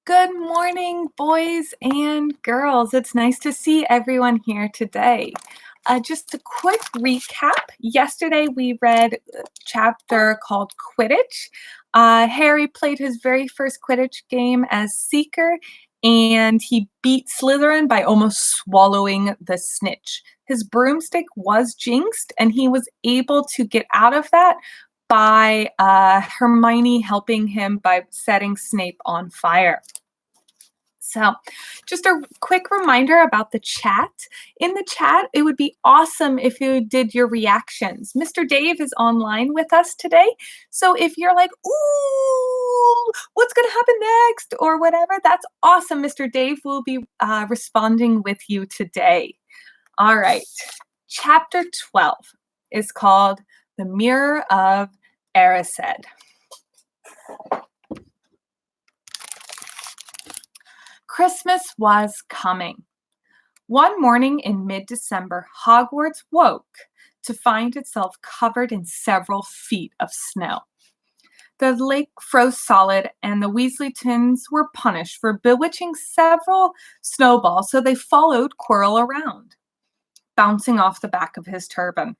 Good morning, boys and girls. It's nice to see everyone here today. Just a quick recap. Yesterday we read a chapter called Quidditch. Harry played his very first Quidditch game as Seeker, and he beat Slytherin by almost swallowing the snitch. His broomstick was jinxed, and he was able to get out of that by Hermione helping him by setting Snape on fire. So, just a quick reminder about the chat. In the chat, it would be awesome if you did your reactions. Mr. Dave is online with us today. So, if you're like, ooh, what's going to happen next? Or whatever, that's awesome. Mr. Dave will be responding with you today. All right. Chapter 12 is called The Mirror of Erised. Christmas was coming. One morning in mid-December, Hogwarts woke to find itself covered in several feet of snow. The lake froze solid, and the Weasley twins were punished for bewitching several snowballs, so they followed Quirrell around, bouncing off the back of his turban.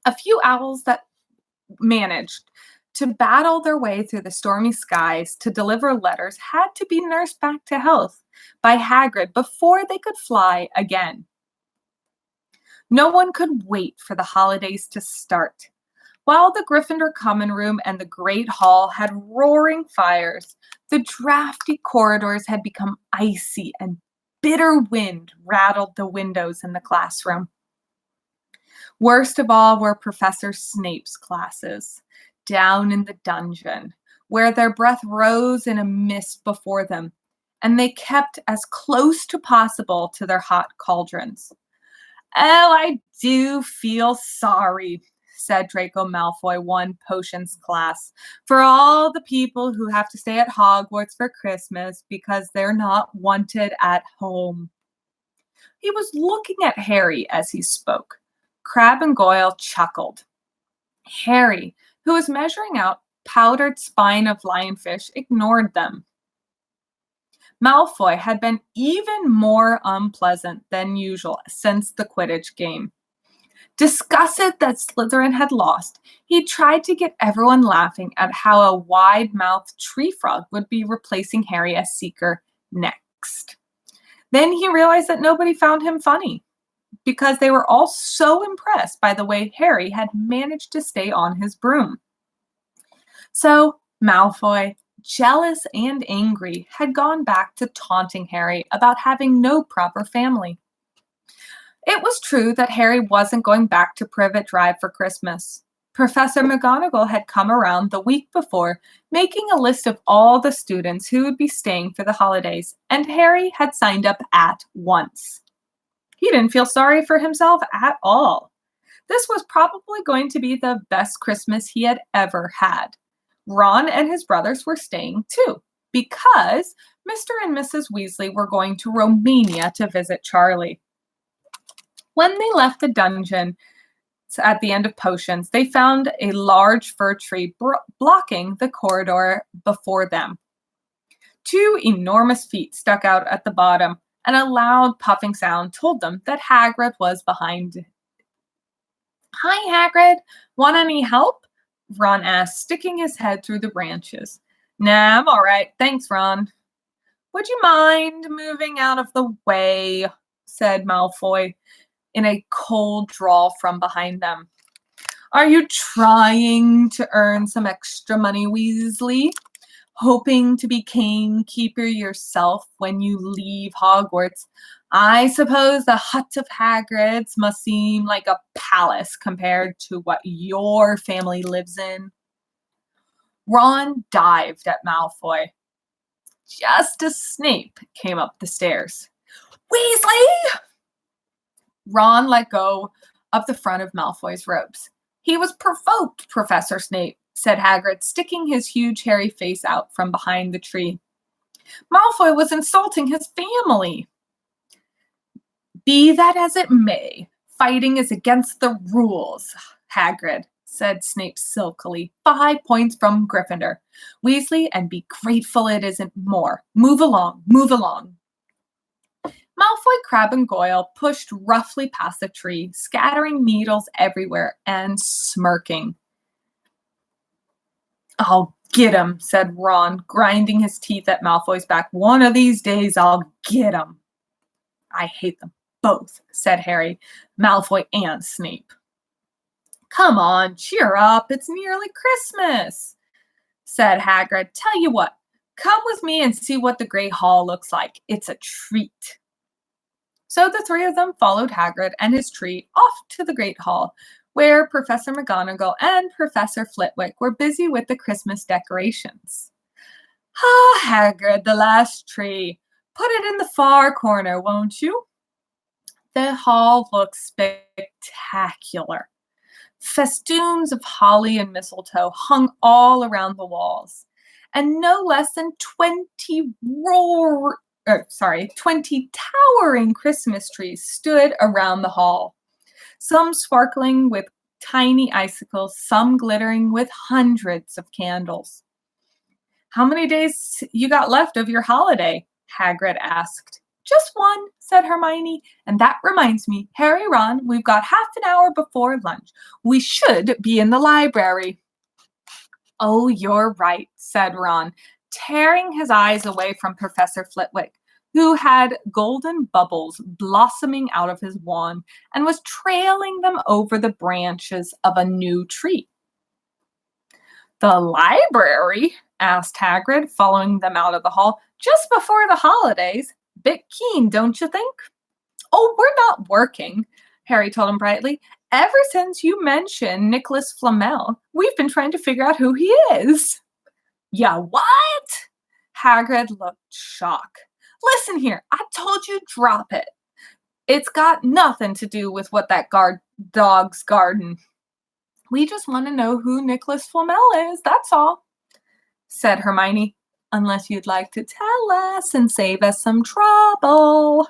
A few owls that managed to battle their way through the stormy skies to deliver letters had to be nursed back to health by Hagrid before they could fly again. No one could wait for the holidays to start. While the Gryffindor common room and the Great Hall had roaring fires, the drafty corridors had become icy and bitter wind rattled the windows in the classroom. Worst of all were Professor Snape's classes, down in the dungeon, where their breath rose in a mist before them, and they kept as close to possible to their hot cauldrons. "Oh, I do feel sorry," said Draco Malfoy one potions class, "for all the people who have to stay at Hogwarts for Christmas because they're not wanted at home." He was looking at Harry as he spoke. Crabbe and Goyle chuckled. Harry, who was measuring out powdered spine of lionfish, ignored them. Malfoy had been even more unpleasant than usual since the Quidditch game. Disgusted that Slytherin had lost, he tried to get everyone laughing at how a wide-mouthed tree frog would be replacing Harry as Seeker next. Then he realized that nobody found him funny, because they were all so impressed by the way Harry had managed to stay on his broom. So Malfoy, jealous and angry, had gone back to taunting Harry about having no proper family. It was true that Harry wasn't going back to Privet Drive for Christmas. Professor McGonagall had come around the week before, making a list of all the students who would be staying for the holidays, and Harry had signed up at once. He didn't feel sorry for himself at all. This was probably going to be the best Christmas he had ever had. Ron and his brothers were staying too, because Mr. and Mrs. Weasley were going to Romania to visit Charlie. When they left the dungeon at the end of potions, they found a large fir tree blocking the corridor before them. Two enormous feet stuck out at the bottom, and a loud puffing sound told them that Hagrid was behind. "Hi, Hagrid. Want any help?" Ron asked, sticking his head through the branches. "Nah, I'm all right. Thanks, Ron." "Would you mind moving out of the way?" said Malfoy in a cold drawl from behind them. "Are you trying to earn some extra money, Weasley? Hoping to be gamekeeper yourself when you leave Hogwarts? I suppose the hut of Hagrid's must seem like a palace compared to what your family lives in." Ron dived at Malfoy just as Snape came up the stairs. "Weasley!" Ron let go of the front of Malfoy's robes. "He was provoked, Professor Snape," said Hagrid, sticking his huge hairy face out from behind the tree. "Malfoy was insulting his family." "Be that as it may, fighting is against the rules," Hagrid said Snape silkily. 5 points from Gryffindor. Weasley, and be grateful it isn't more. Move along, move along. Malfoy, Crabbe, and Goyle pushed roughly past the tree, scattering needles everywhere and smirking. I'll get him, said Ron, grinding his teeth at Malfoy's back. One of these days I'll get him. I hate them both, said Harry, Malfoy and Snape. Come on, cheer up. It's nearly Christmas, said Hagrid. Tell you what, come with me and see what the Great Hall looks like. It's a treat. So the three of them followed Hagrid and his treat off to the Great Hall, where Professor McGonagall and Professor Flitwick were busy with the Christmas decorations. Ah, Hagrid, the last tree. Put it in the far corner, won't you? The hall looked spectacular. Festoons of holly and mistletoe hung all around the walls, and no less than 20 towering Christmas trees stood around the hall, some sparkling with tiny icicles, some glittering with hundreds of candles. How many days you got left of your holiday? Hagrid asked. Just one, said Hermione. And that reminds me, Harry, Ron, we've got half an hour before lunch. We should be in the library. Oh, you're right, said Ron, tearing his eyes away from Professor Flitwick, who had golden bubbles blossoming out of his wand and was trailing them over the branches of a new tree. The library? Asked Hagrid, following them out of the hall. Just before the holidays. Bit keen, don't you think? Oh, we're not working, Harry told him brightly. Ever since you mentioned Nicholas Flamel, we've been trying to figure out who he is. Yeah, what? Hagrid looked shocked. Listen here, I told you drop it. It's got nothing to do with what that dog's garden. We just want to know who Nicholas Flamel is, that's all, said Hermione. Unless you'd like to tell us and save us some trouble,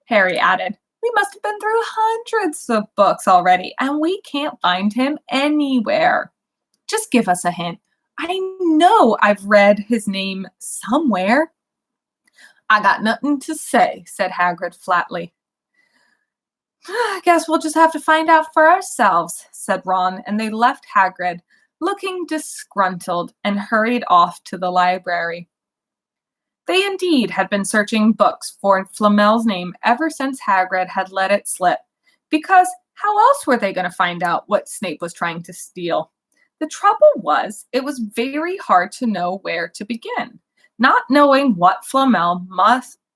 Harry added. We must have been through hundreds of books already, and we can't find him anywhere. Just give us a hint. I know I've read his name somewhere. I got nothing to say, said Hagrid flatly. I guess we'll just have to find out for ourselves, said Ron, and they left Hagrid looking disgruntled, and hurried off to the library. They indeed had been searching books for Flamel's name ever since Hagrid had let it slip, because how else were they going to find out what Snape was trying to steal? The trouble was, it was very hard to know where to begin, not knowing what Flamel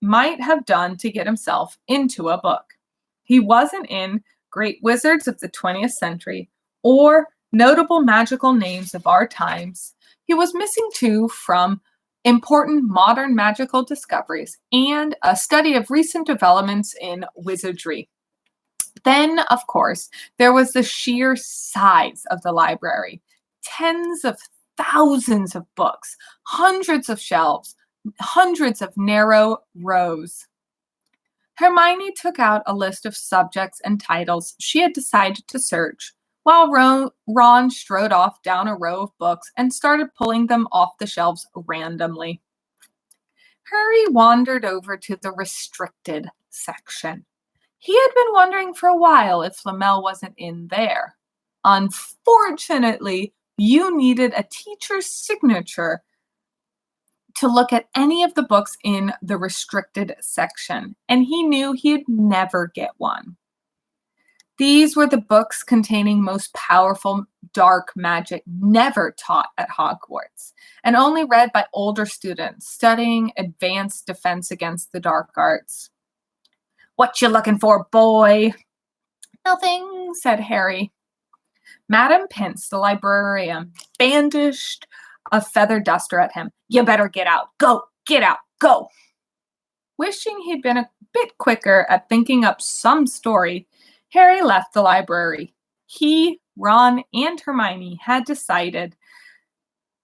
might have done to get himself into a book. He wasn't in Great Wizards of the 20th Century or notable magical names of our times. He was missing too from important modern magical discoveries and a study of recent developments in wizardry. Then, of course, there was the sheer size of the library. Tens of thousands of books, hundreds of shelves, hundreds of narrow rows. Hermione took out a list of subjects and titles she had decided to search, while Ron strode off down a row of books and started pulling them off the shelves randomly. Harry wandered over to the restricted section. He had been wondering for a while if Flamel wasn't in there. Unfortunately, you needed a teacher's signature to look at any of the books in the restricted section, and he knew he'd never get one. These were the books containing most powerful dark magic never taught at Hogwarts, and only read by older students studying advanced defense against the dark arts. What you looking for, boy? Nothing, said Harry. Madame Pince, the librarian, bandished a feather duster at him. You better get out. Go, get out, go. Wishing he'd been a bit quicker at thinking up some story, Harry left the library. He, Ron, and Hermione had decided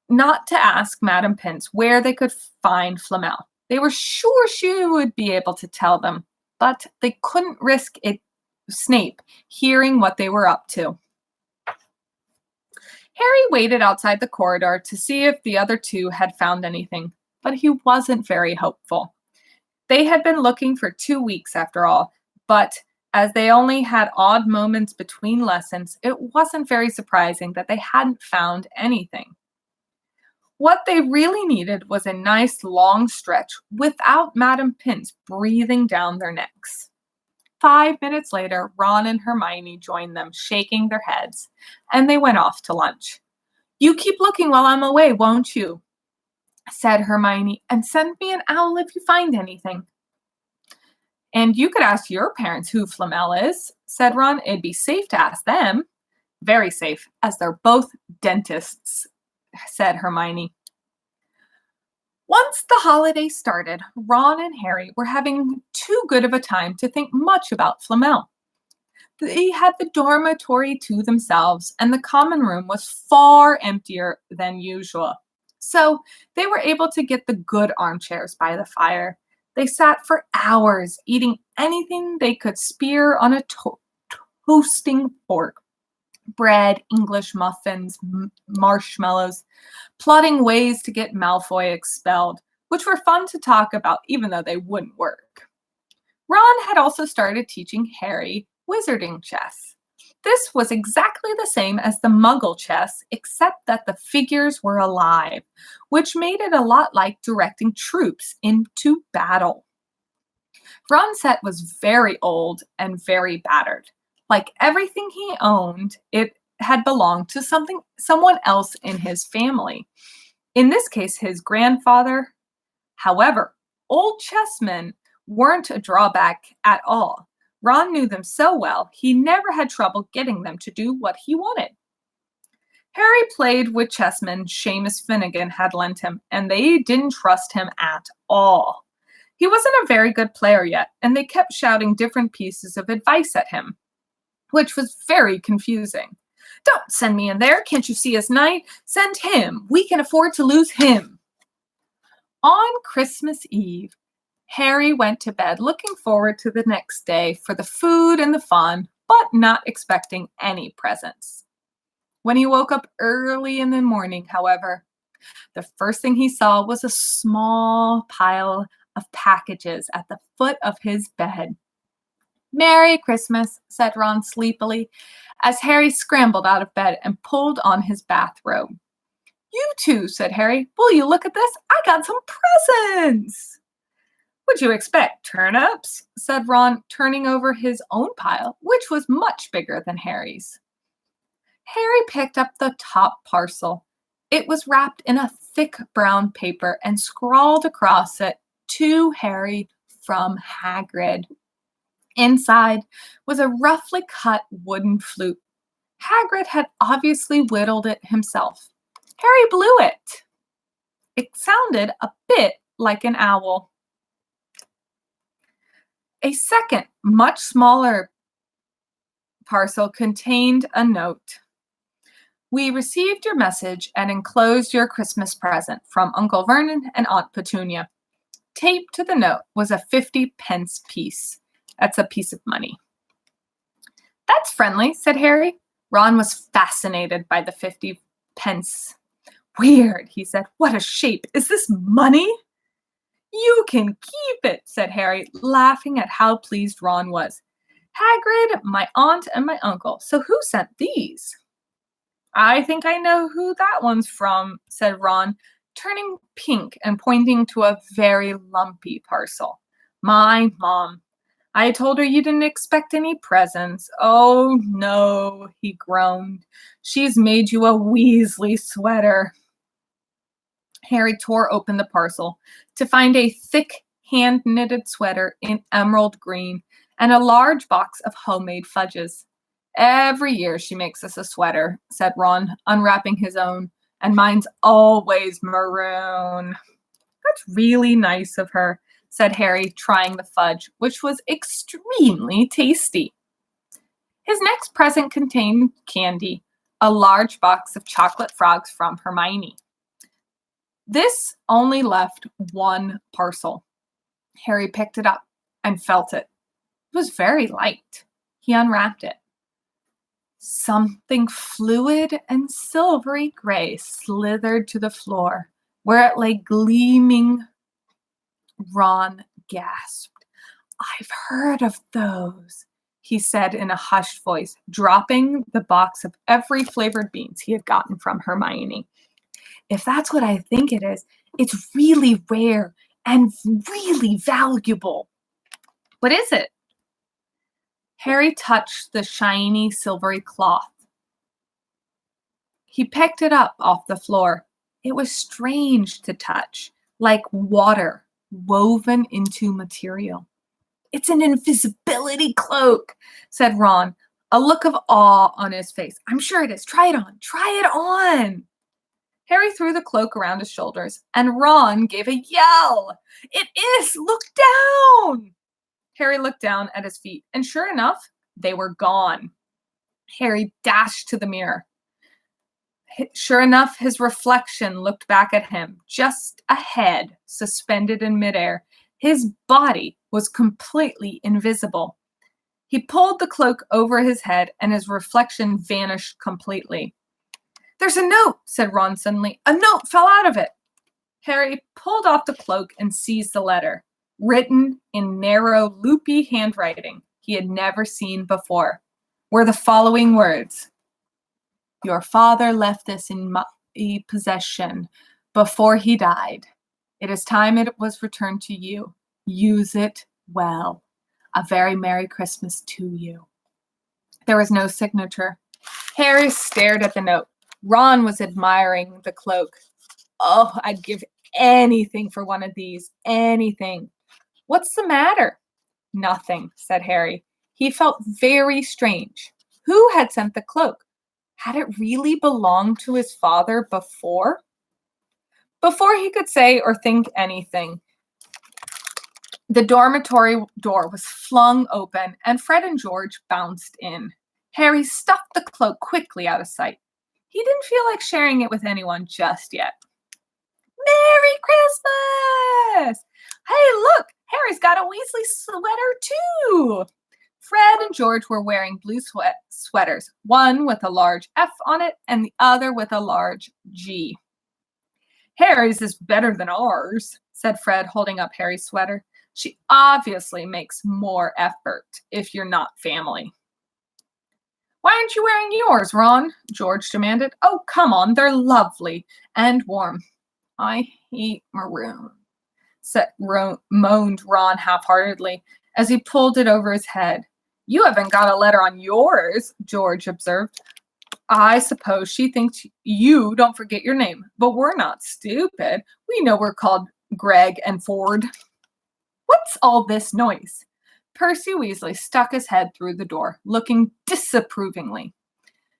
not to ask Madame Pince where they could find Flamel. They were sure she would be able to tell them, but they couldn't risk Snape hearing what they were up to. Harry waited outside the corridor to see if the other two had found anything, but he wasn't very hopeful. They had been looking for 2 weeks after all, but as they only had odd moments between lessons, it wasn't very surprising that they hadn't found anything. What they really needed was a nice long stretch without Madam Pince breathing down their necks. 5 minutes later, Ron and Hermione joined them, shaking their heads, and they went off to lunch. "You keep looking while I'm away, won't you?" said Hermione, "and send me an owl if you find anything." "And you could ask your parents who Flamel is," said Ron. "It'd be safe to ask them." "Very safe, as they're both dentists," said Hermione. Once the holiday started, Ron and Harry were having too good of a time to think much about Flamel. They had the dormitory to themselves, and the common room was far emptier than usual. So they were able to get the good armchairs by the fire. They sat for hours, eating anything they could spear on a toasting fork. Bread, English muffins, marshmallows, plotting ways to get Malfoy expelled, which were fun to talk about even though they wouldn't work. Ron had also started teaching Harry wizarding chess. This was exactly the same as the Muggle chess, except that the figures were alive, which made it a lot like directing troops into battle. Ron's set was very old and very battered. Like everything he owned, it had belonged to someone else in his family. In this case, his grandfather. However, old chessmen weren't a drawback at all. Ron knew them so well, he never had trouble getting them to do what he wanted. Harry played with chessmen Seamus Finnegan had lent him, and they didn't trust him at all. He wasn't a very good player yet, and they kept shouting different pieces of advice at him, which was very confusing. "Don't send me in there. Can't you see his knight? Send him. We can afford to lose him." On Christmas Eve, Harry went to bed looking forward to the next day for the food and the fun, but not expecting any presents. When he woke up early in the morning, however, the first thing he saw was a small pile of packages at the foot of his bed. "Merry Christmas," said Ron sleepily, as Harry scrambled out of bed and pulled on his bathrobe. "You too," said Harry. "Will you look at this? I got some presents." "What'd you expect, turnips?" said Ron, turning over his own pile, which was much bigger than Harry's. Harry picked up the top parcel. It was wrapped in a thick brown paper and scrawled across it, "To Harry from Hagrid." Inside was a roughly cut wooden flute. Hagrid had obviously whittled it himself. Harry blew it. It sounded a bit like an owl. A second, much smaller parcel contained a note. "We received your message and enclosed your Christmas present from Uncle Vernon and Aunt Petunia." Taped to the note was a 50-pence piece. That's a piece of money. "That's friendly," said Harry. Ron was fascinated by the 50 pence. "Weird," he said. "What a shape. Is this money?" "You can keep it," said Harry, laughing at how pleased Ron was. "Hagrid, my aunt, and my uncle. So who sent these?" "I think I know who that one's from," said Ron, turning pink and pointing to a very lumpy parcel. "My mom. I told her you didn't expect any presents." "Oh, no," he groaned. "She's made you a Weasley sweater." Harry tore open the parcel to find a thick hand-knitted sweater in emerald green and a large box of homemade fudges. "Every year she makes us a sweater," said Ron, unwrapping his own, "and mine's always maroon." "That's really nice of her," said Harry, trying the fudge, which was extremely tasty. His next present contained candy, a large box of chocolate frogs from Hermione. This only left one parcel. Harry picked it up and felt it. It was very light. He unwrapped it. Something fluid and silvery gray slithered to the floor, where it lay gleaming. Ron gasped. "I've heard of those," he said in a hushed voice, dropping the box of every flavored beans he had gotten from Hermione. "If that's what I think it is, it's really rare and really valuable." "What is it?" Harry touched the shiny silvery cloth. He picked it up off the floor. It was strange to touch, like water woven into material. "It's an invisibility cloak," said Ron, a look of awe on his face. "I'm sure it is. Try it on. Try it on." Harry threw the cloak around his shoulders, and Ron gave a yell. "It is! Look down!" Harry looked down at his feet, and sure enough, they were gone. Harry dashed to the mirror. Sure enough, his reflection looked back at him, just a head suspended in midair. His body was completely invisible. He pulled the cloak over his head, and his reflection vanished completely. "There's a note," said Ron suddenly. "A note fell out of it." Harry pulled off the cloak and seized the letter, written in narrow, loopy handwriting he had never seen before, were the following words: "Your father left this in my possession before he died. It is time it was returned to you. Use it well. A very Merry Christmas to you." There was no signature. Harry stared at the note. Ron was admiring the cloak. "Oh, I'd give anything for one of these. Anything." "What's the matter?" "Nothing," said Harry. He felt very strange. Who had sent the cloak? Had it really belonged to his father before? Before he could say or think anything, the dormitory door was flung open, and Fred and George bounced in. Harry stuffed the cloak quickly out of sight. He didn't feel like sharing it with anyone just yet. "Merry Christmas! Hey, look, Harry's got a Weasley sweater too!" Fred and George were wearing blue sweaters, one with a large F on it and the other with a large G. "Harry's is better than ours," said Fred, holding up Harry's sweater. "She obviously makes more effort if you're not family." "Why aren't you wearing yours, Ron?" George demanded. "Oh, come on, they're lovely and warm." "I hate maroon," moaned Ron half-heartedly as he pulled it over his head. "You haven't got a letter on yours," George observed. "I suppose she thinks you don't forget your name, but we're not stupid. We know we're called Greg and Ford." "What's all this noise?" Percy Weasley stuck his head through the door, looking disapprovingly.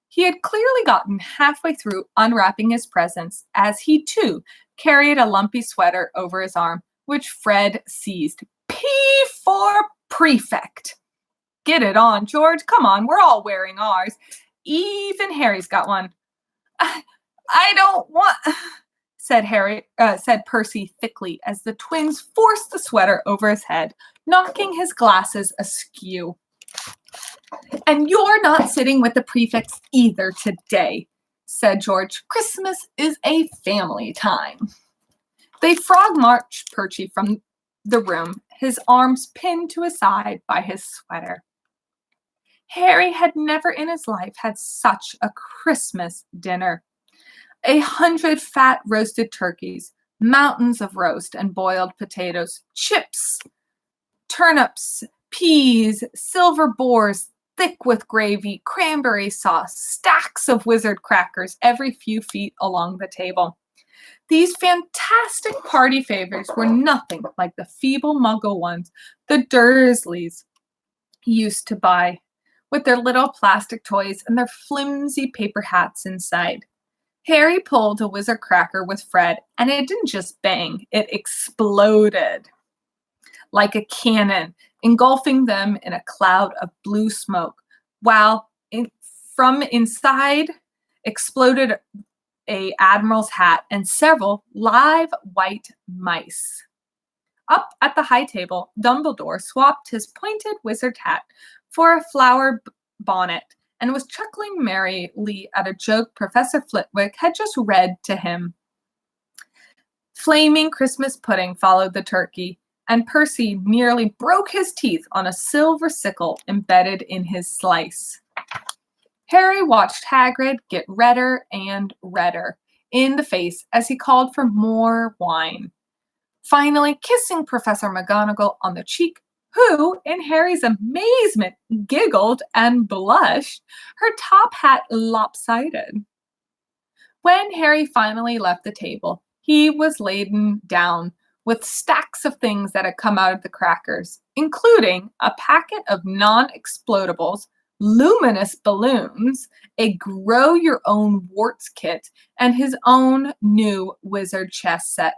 He had clearly gotten halfway through unwrapping his presents as he, too, carried a lumpy sweater over his arm, which Fred seized. "P for prefect." "Get it on, George. Come on, we're all wearing ours. Even Harry's got one." I don't want," said Percy thickly as the twins forced the sweater over his head, knocking his glasses askew. "And you're not sitting with the prefects either today," said George. "Christmas is a family time." They frog marched Percy from the room, his arms pinned to his side by his sweater. Harry had never in his life had such a Christmas dinner. 100 fat roasted turkeys, mountains of roast and boiled potatoes, chips, turnips, peas, silver boars thick with gravy, cranberry sauce, stacks of wizard crackers every few feet along the table. These fantastic party favors were nothing like the feeble muggle ones the Dursleys used to buy, with their little plastic toys and their flimsy paper hats inside. Harry pulled a wizard cracker with Fred, and it didn't just bang, it exploded like a cannon, engulfing them in a cloud of blue smoke, while from inside exploded a admiral's hat and several live white mice. Up at the high table, Dumbledore swapped his pointed wizard hat for a flower bonnet and was chuckling merrily at a joke Professor Flitwick had just read to him. Flaming Christmas pudding followed the turkey, and Percy nearly broke his teeth on a silver sickle embedded in his slice. Harry watched Hagrid get redder and redder in the face as he called for more wine, finally kissing Professor McGonagall on the cheek, who, in Harry's amazement, giggled and blushed, her top hat lopsided. When Harry finally left the table, he was laden down with stacks of things that had come out of the crackers, including a packet of non-explodables, luminous balloons, a grow-your-own-warts kit, and his own new wizard chess set.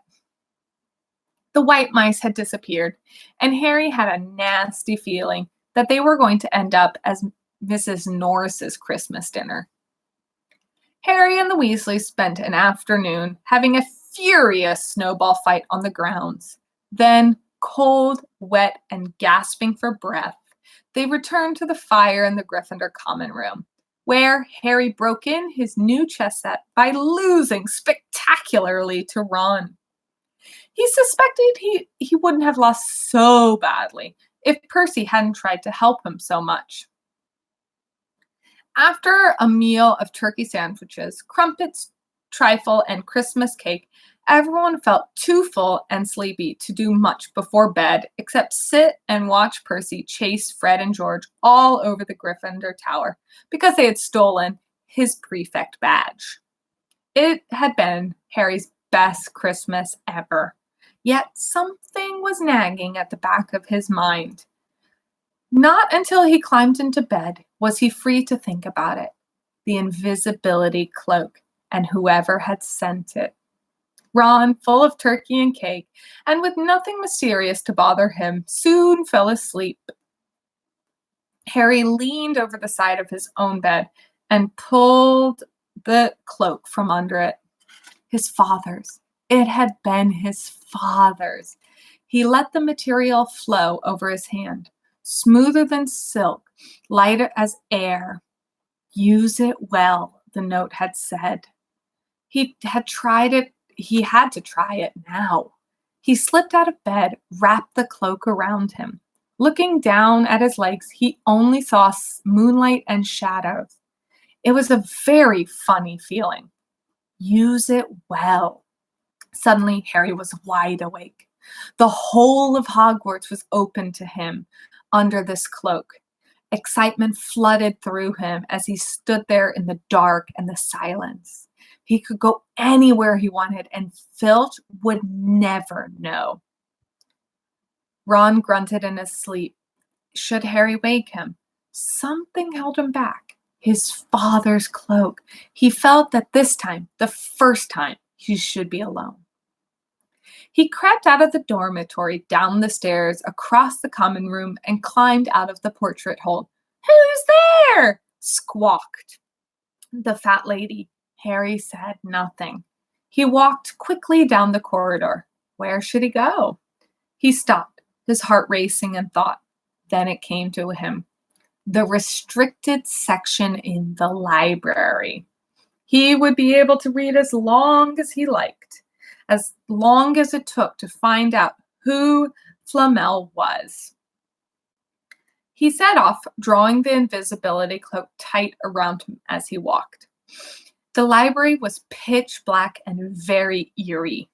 The white mice had disappeared, and Harry had a nasty feeling that they were going to end up as Mrs. Norris's Christmas dinner. Harry and the Weasleys spent an afternoon having a furious snowball fight on the grounds. Then, cold, wet, and gasping for breath, they returned to the fire in the Gryffindor common room, where Harry broke in his new chess set by losing spectacularly to Ron. He suspected he wouldn't have lost so badly if Percy hadn't tried to help him so much. After a meal of turkey sandwiches, crumpets, trifle, and Christmas cake, everyone felt too full and sleepy to do much before bed except sit and watch Percy chase Fred and George all over the Gryffindor Tower because they had stolen his prefect badge. It had been Harry's best Christmas ever, yet something was nagging at the back of his mind. Not until he climbed into bed was he free to think about it, the invisibility cloak, and whoever had sent it. Ron, full of turkey and cake, and with nothing mysterious to bother him, soon fell asleep. Harry leaned over the side of his own bed and pulled the cloak from under it. His father's. It had been his father's. He let the material flow over his hand, smoother than silk, lighter as air. Use it well, the note had said. He had tried it. He had to try it now. He slipped out of bed, wrapped the cloak around him. Looking down at his legs, he only saw moonlight and shadows. It was a very funny feeling. Use it well. Suddenly, Harry was wide awake. The whole of Hogwarts was open to him under this cloak. Excitement flooded through him as he stood there in the dark and the silence. He could go anywhere he wanted, and Filch would never know. Ron grunted in his sleep. Should Harry wake him? Something held him back. His father's cloak. He felt that this time, the first time, he should be alone. He crept out of the dormitory, down the stairs, across the common room, and climbed out of the portrait hole. "Who's there?" squawked the fat lady. Harry said nothing. He walked quickly down the corridor. Where should he go? He stopped, his heart racing in thought. Then it came to him. The restricted section in the library. He would be able to read as long as he liked, as long as it took to find out who Flamel was. He set off, drawing the invisibility cloak tight around him as he walked. The library was pitch black and very eerie.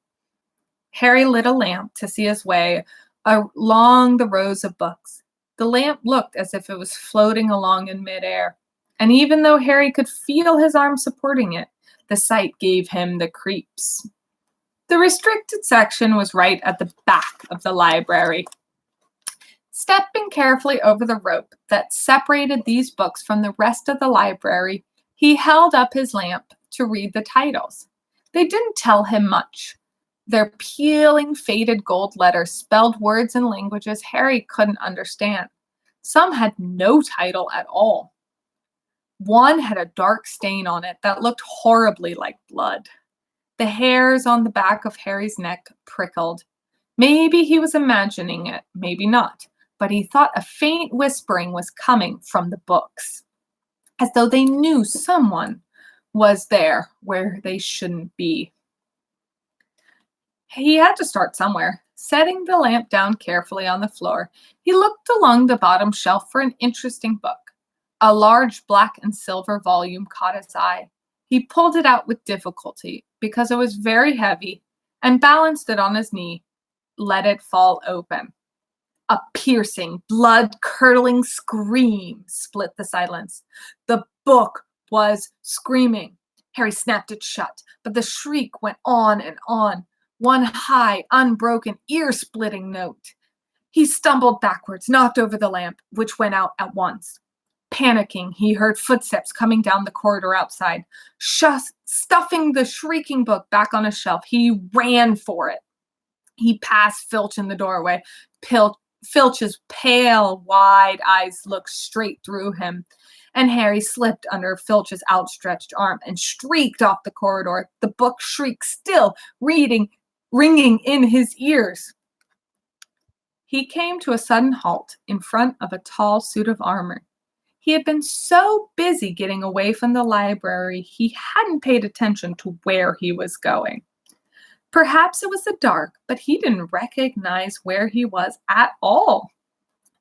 Harry lit a lamp to see his way along the rows of books. The lamp looked as if it was floating along in midair, and even though Harry could feel his arm supporting it, the sight gave him the creeps. The restricted section was right at the back of the library. Stepping carefully over the rope that separated these books from the rest of the library, he held up his lamp to read the titles. They didn't tell him much. Their peeling, faded gold letters spelled words in languages Harry couldn't understand. Some had no title at all. One had a dark stain on it that looked horribly like blood. The hairs on the back of Harry's neck prickled. Maybe he was imagining it, maybe not, but he thought a faint whispering was coming from the books. as though they knew someone was there where they shouldn't be. He had to start somewhere. Setting the lamp down carefully on the floor, he looked along the bottom shelf for an interesting book. A large black and silver volume caught his eye. He pulled it out with difficulty because it was very heavy and balanced it on his knee, let it fall open. A piercing, blood-curdling scream split the silence. The book was screaming. Harry snapped it shut, but the shriek went on and on, one high, unbroken, ear-splitting note. He stumbled backwards, knocked over the lamp, which went out at once. Panicking, he heard footsteps coming down the corridor outside. Stuffing the shrieking book back on a shelf, he ran for it. He passed Filch in the doorway. Filch's pale, wide eyes looked straight through him, and Harry slipped under Filch's outstretched arm and streaked off the corridor, the book shriek still ringing in his ears. He came to a sudden halt in front of a tall suit of armor. He had been so busy getting away from the library, he hadn't paid attention to where he was going. Perhaps it was the dark, but he didn't recognize where he was at all.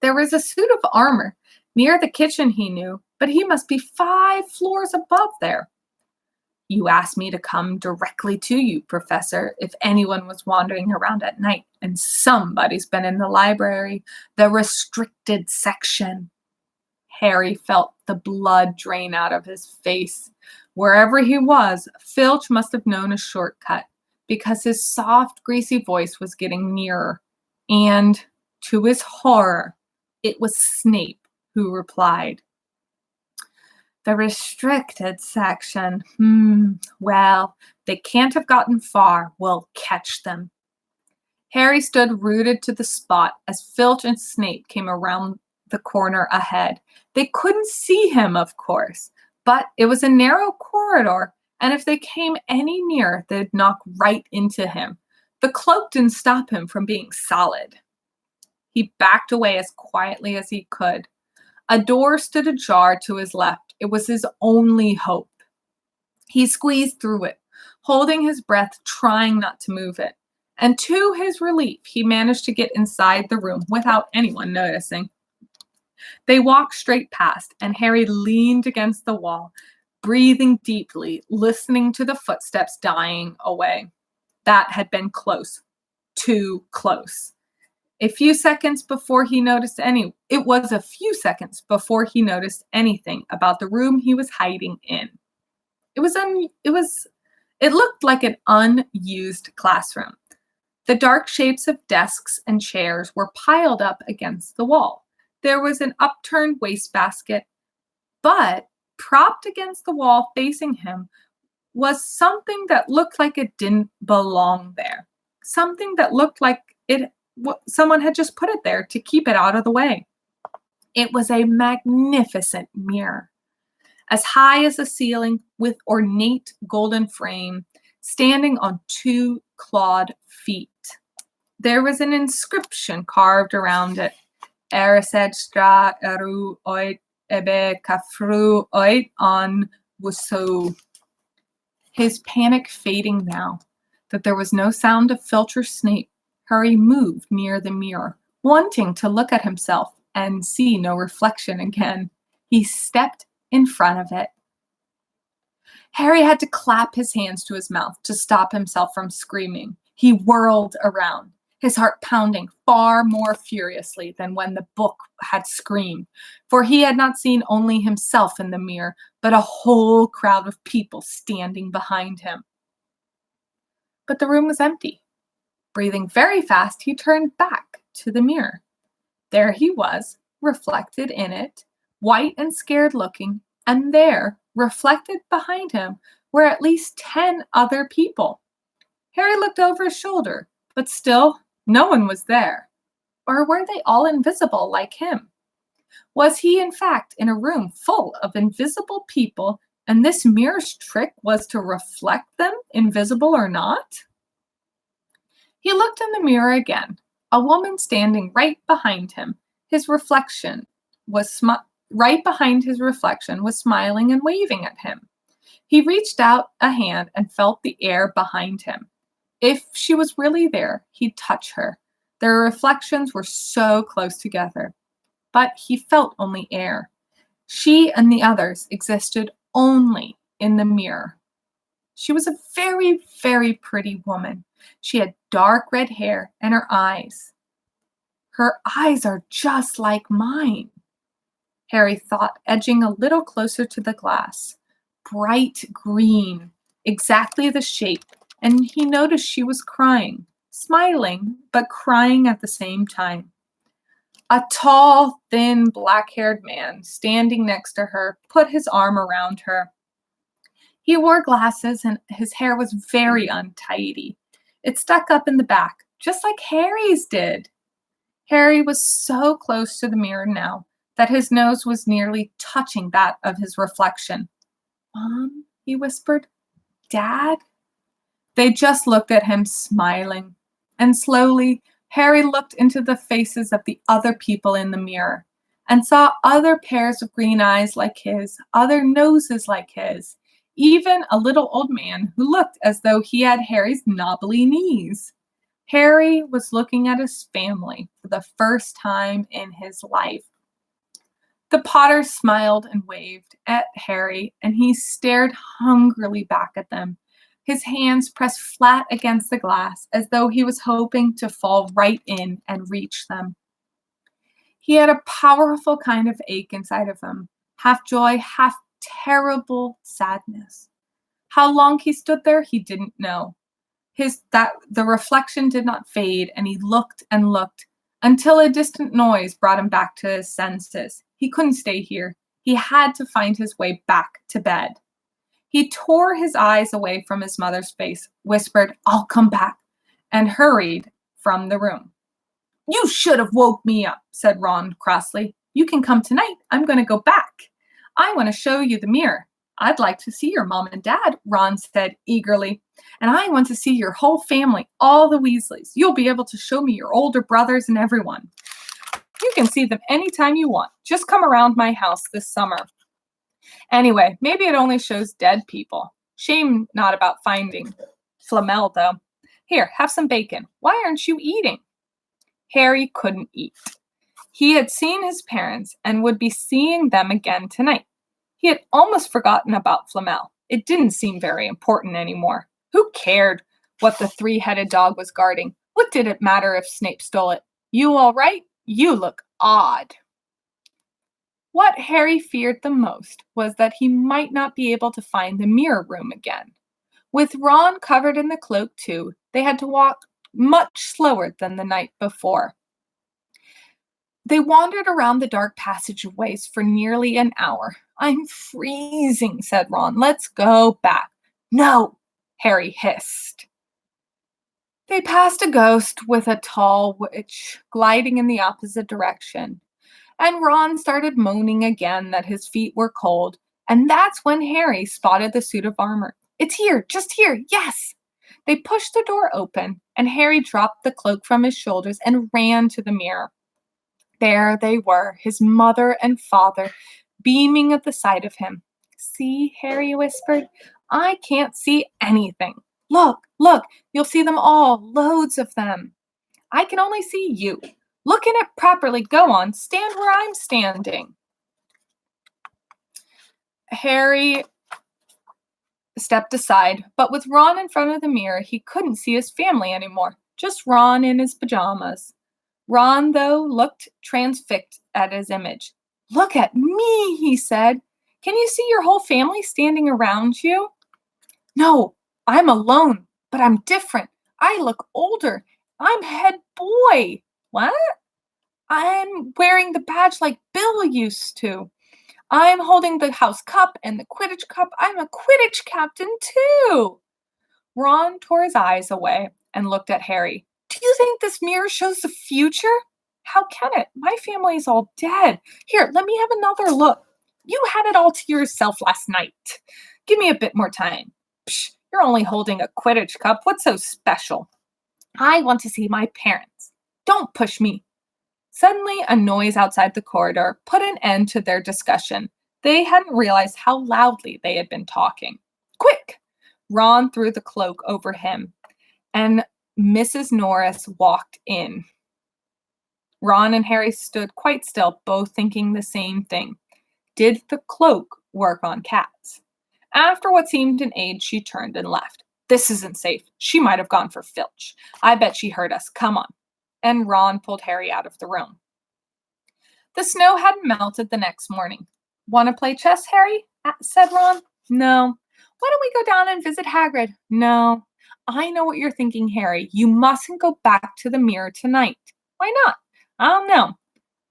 There was a suit of armor near the kitchen, he knew, but he must be 5 floors above there. You asked me to come directly to you, Professor, if anyone was wandering around at night, and somebody's been in the library, the restricted section. Harry felt the blood drain out of his face. Wherever he was, Filch must have known a shortcut, because his soft, greasy voice was getting nearer. And, to his horror, it was Snape who replied. The restricted section. Well, they can't have gotten far. We'll catch them. Harry stood rooted to the spot as Filch and Snape came around the corner ahead. They couldn't see him, of course, but it was a narrow corridor, and if they came any nearer, they'd knock right into him. The cloak didn't stop him from being solid. He backed away as quietly as he could. A door stood ajar to his left. It was his only hope. He squeezed through it, holding his breath, trying not to move it. And to his relief, he managed to get inside the room without anyone noticing. They walked straight past, and Harry leaned against the wall, breathing deeply, listening to the footsteps dying away. That had been close. Too close. It was a few seconds before he noticed anything about the room he was hiding in. It looked like an unused classroom. The dark shapes of desks and chairs were piled up against the wall. There was an upturned wastebasket, but propped against the wall facing him was something that looked like it didn't belong there. Something that looked like someone had just put it there to keep it out of the way. It was a magnificent mirror, as high as the ceiling, with ornate golden frame, standing on 2 clawed feet. There was an inscription carved around it. Erisetstra eru oit ebe kafru oit on wuso. His panic fading now, that there was no sound of Filch or Snape, Harry moved near the mirror, wanting to look at himself and see no reflection again. He stepped in front of it. Harry had to clap his hands to his mouth to stop himself from screaming. He whirled around, his heart pounding far more furiously than when the book had screamed, for he had not seen only himself in the mirror, but a whole crowd of people standing behind him. But the room was empty. Breathing very fast, he turned back to the mirror. There he was, reflected in it, white and scared looking, and there, reflected behind him, were at least 10 other people. Harry looked over his shoulder, but still no one was there. Or were they all invisible like him? Was he, in fact, in a room full of invisible people, and this mirror's trick was to reflect them, invisible or not? He looked in the mirror again. A woman standing right behind him. His reflection was right behind his reflection, was smiling and waving at him. He reached out a hand and felt the air behind him. If she was really there, he'd touch her. Their reflections were so close together, but he felt only air. She and the others existed only in the mirror. She was a very, very pretty woman. She had dark red hair and her eyes. Her eyes are just like mine, Harry thought, edging a little closer to the glass. Bright green, exactly the shape, and he noticed she was crying, smiling, but crying at the same time. A tall, thin, black-haired man standing next to her put his arm around her. He wore glasses and his hair was very untidy. It stuck up in the back, just like Harry's did. Harry was so close to the mirror now that his nose was nearly touching that of his reflection. "Mom," he whispered. "Dad?" They just looked at him, smiling. And slowly, Harry looked into the faces of the other people in the mirror and saw other pairs of green eyes like his, other noses like his, even a little old man who looked as though he had Harry's knobbly knees. Harry was looking at his family for the first time in his life. The Potter smiled and waved at Harry, and he stared hungrily back at them, his hands pressed flat against the glass as though he was hoping to fall right in and reach them. He had a powerful kind of ache inside of him, half joy, half terrible sadness. How long he stood there, he didn't know. The reflection did not fade, and he looked and looked until a distant noise brought him back to his senses. He couldn't stay here. He had to find his way back to bed. He tore his eyes away from his mother's face, whispered, "I'll come back," and hurried from the room. "You should have woke me up," said Ron crossly. "You can come tonight. I'm going to go back. I want to show you the mirror." "I'd like to see your mom and dad," Ron said eagerly. "And I want to see your whole family, all the Weasleys. You'll be able to show me your older brothers and everyone. You can see them anytime you want. Just come around my house this summer. Anyway, maybe it only shows dead people. Shame not about finding Flamel, though. Here, have some bacon. Why aren't you eating?" Harry couldn't eat. He had seen his parents and would be seeing them again tonight. He had almost forgotten about Flamel. It didn't seem very important anymore. Who cared what the three-headed dog was guarding? What did it matter if Snape stole it? "You all right? You look odd." What Harry feared the most was that he might not be able to find the mirror room again. With Ron covered in the cloak too, they had to walk much slower than the night before. They wandered around the dark passageways for nearly an hour. "I'm freezing," said Ron. "Let's go back." "No," Harry hissed. They passed a ghost with a tall witch gliding in the opposite direction. And Ron started moaning again that his feet were cold, and that's when Harry spotted the suit of armor. "It's here, just here, yes!" They pushed the door open, and Harry dropped the cloak from his shoulders and ran to the mirror. There they were, his mother and father, beaming at the sight of him. "See," Harry whispered, "I can't see anything. Look, look, you'll see them all, loads of them." "I can only see you. Look in it properly. Go on, stand where I'm standing." Harry stepped aside, but with Ron in front of the mirror, he couldn't see his family anymore, just Ron in his pajamas. Ron, though, looked transfixed at his image. "Look at me," he said. "Can you see your whole family standing around you?" "No, I'm alone, but I'm different. I look older. I'm head boy." "What?" "I'm wearing the badge like Bill used to. I'm holding the house cup and the Quidditch cup. I'm a Quidditch captain too." Ron tore his eyes away and looked at Harry. "Do you think this mirror shows the future?" "How can it? My family's all dead. Here, let me have another look." "You had it all to yourself last night. Give me a bit more time." "Psh, you're only holding a Quidditch cup. What's so special?" "I want to see my parents." "Don't push me." Suddenly, a noise outside the corridor put an end to their discussion. They hadn't realized how loudly they had been talking. Quick! Ron threw the cloak over him, and Mrs. Norris walked in. Ron and Harry stood quite still, both thinking the same thing. Did the cloak work on cats? After what seemed an age, she turned and left. This isn't safe. She might have gone for Filch. I bet she heard us. Come on. And Ron pulled Harry out of the room. The snow hadn't melted the next morning. Want to play chess, Harry? Said Ron. No. Why don't we go down and visit Hagrid? No. I know what you're thinking, Harry. You mustn't go back to the mirror tonight. Why not? I don't know.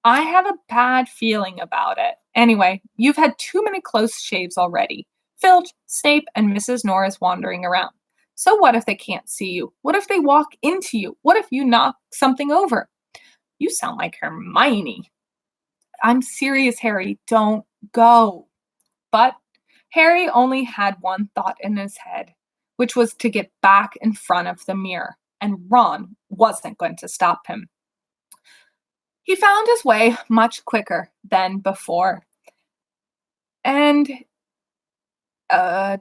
I have a bad feeling about it. Anyway, you've had too many close shaves already. Filch, Snape, and Mrs. Norris wandering around. So what if they can't see you? What if they walk into you? What if you knock something over? You sound like Hermione. I'm serious, Harry. Don't go. But Harry only had one thought in his head, which was to get back in front of the mirror, and Ron wasn't going to stop him. He found his way much quicker than before. And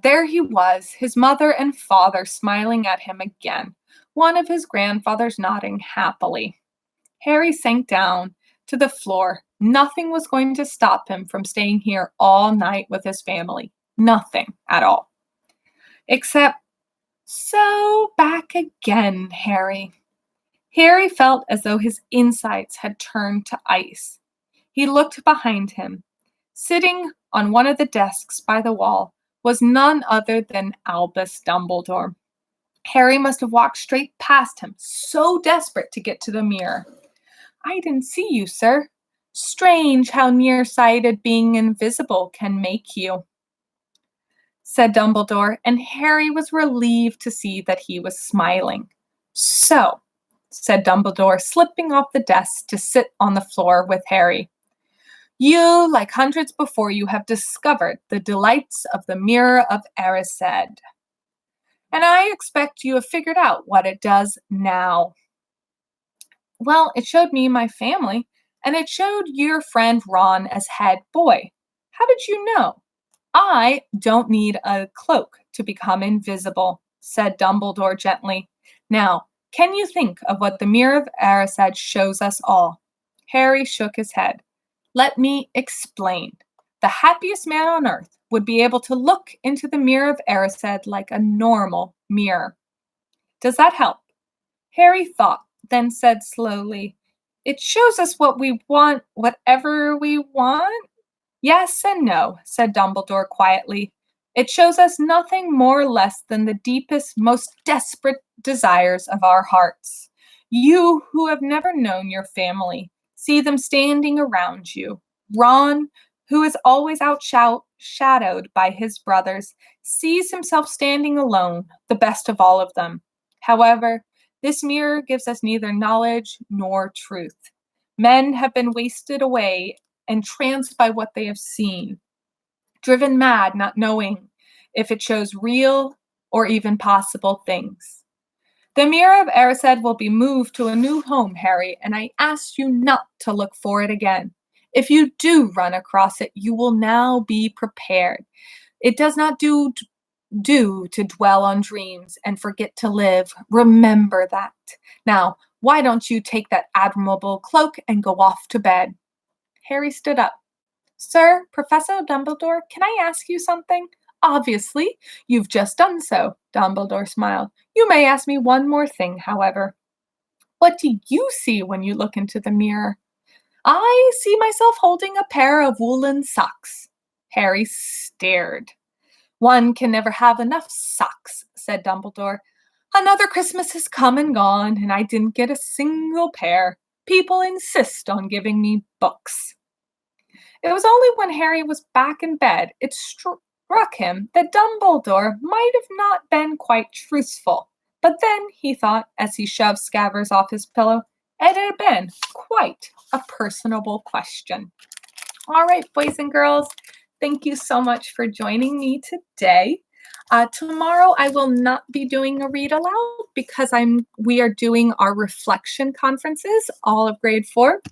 there he was, his mother and father smiling at him again, one of his grandfathers nodding happily. Harry sank down to the floor. Nothing was going to stop him from staying here all night with his family. Nothing at all. Except, so back again, Harry. Harry felt as though his insides had turned to ice. He looked behind him. Sitting on one of the desks by the wall was none other than Albus Dumbledore. Harry must have walked straight past him, so desperate to get to the mirror. I didn't see you, sir. Strange how nearsighted being invisible can make you, said Dumbledore, and Harry was relieved to see that he was smiling. So, said Dumbledore, slipping off the desk to sit on the floor with Harry. You, like hundreds before you, have discovered the delights of the Mirror of Erised. And I expect you have figured out what it does now. Well, it showed me my family, and it showed your friend Ron as head boy. How did you know? I don't need a cloak to become invisible, said Dumbledore gently. Now, can you think of what the Mirror of Erised shows us all? Harry shook his head. Let me explain. The happiest man on earth would be able to look into the Mirror of Erised like a normal mirror. Does that help? Harry thought, then said slowly, It shows us what we want, whatever we want? Yes and no, said Dumbledore quietly. It shows us nothing more or less than the deepest, most desperate desires of our hearts. You who have never known your family, see them standing around you. Ron, who is always outshadowed by his brothers, sees himself standing alone, the best of all of them. However, this mirror gives us neither knowledge nor truth. Men have been wasted away, entranced by what they have seen, driven mad not knowing if it shows real or even possible things. The Mirror of Erised will be moved to a new home, Harry, and I ask you not to look for it again. If you do run across it, you will now be prepared. It does not do to dwell on dreams and forget to live. Remember that. Now, why don't you take that admirable cloak and go off to bed? Harry stood up. Sir, Professor Dumbledore, can I ask you something? Obviously, you've just done so, Dumbledore smiled. You may ask me one more thing, however. What do you see when you look into the mirror? I see myself holding a pair of woolen socks. Harry stared. One can never have enough socks, said Dumbledore. Another Christmas has come and gone, and I didn't get a single pair. People insist on giving me books. It was only when Harry was back in bed it struck him that Dumbledore might have not been quite truthful. But then, he thought, as he shoved Scabbers off his pillow, it had been quite a personable question. All right, boys and girls, thank you so much for joining me today. Tomorrow I will not be doing a read aloud because we are doing our reflection conferences, all of grade 4.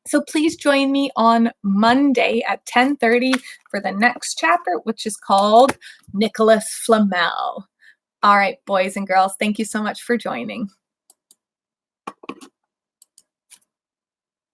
So please join me on Monday at 10:30 for the next chapter, which is called Nicholas Flamel. All right, boys and girls, thank you so much for joining.